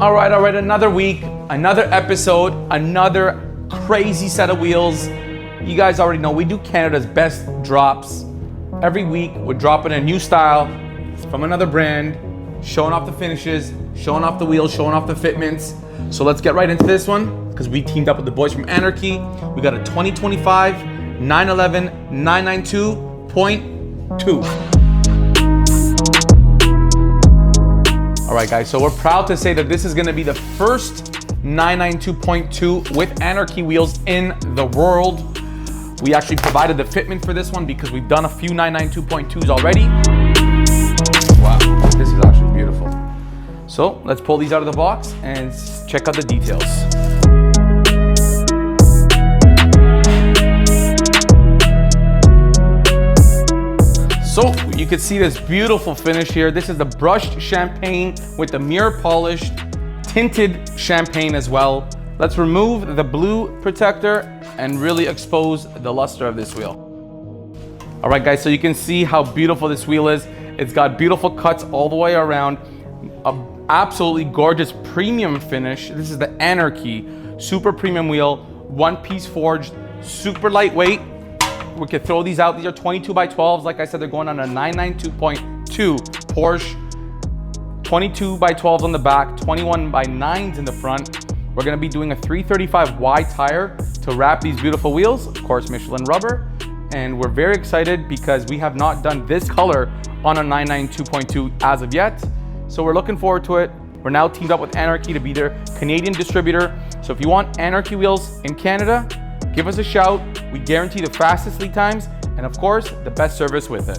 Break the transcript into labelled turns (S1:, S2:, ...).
S1: All right, another week, another episode, another crazy set of wheels. You guys already know we do Canada's best drops. Every week, we're dropping a new style from another brand, showing off the finishes, showing off the wheels, showing off the fitments. So let's get right into this one, because we teamed up with the boys from ANRKY. We got a 2025 911 992.2. All right, guys, so we're proud to say that this is gonna be the first 992.2 with ANRKY wheels in the world. We actually provided the fitment for this one because we've done a few 992.2s already. Wow, this is actually beautiful. So let's pull these out of the box and check out the details. So you can see this beautiful finish here. This is the brushed champagne with the mirror polished tinted champagne as well. Let's remove the blue protector and really expose the luster of this wheel. All right, guys, so you can see how beautiful this wheel is. It's got beautiful cuts all the way around, an absolutely gorgeous premium finish. This is the ANRKY super premium wheel, one-piece forged, super lightweight. We could throw these out. These are 22 by 12s. Like I said, they're going on a 992.2 Porsche. 22 by 12s on the back, 21 by 9s in the front. We're gonna be doing a 335 wide tire to wrap these beautiful wheels. Of course, Michelin rubber. And we're very excited because we have not done this color on a 992.2 as of yet. So we're looking forward to it. We're now teamed up with ANRKY to be their Canadian distributor. So if you want ANRKY wheels in Canada, give us a shout. We guarantee the fastest lead times and of course, the best service with it.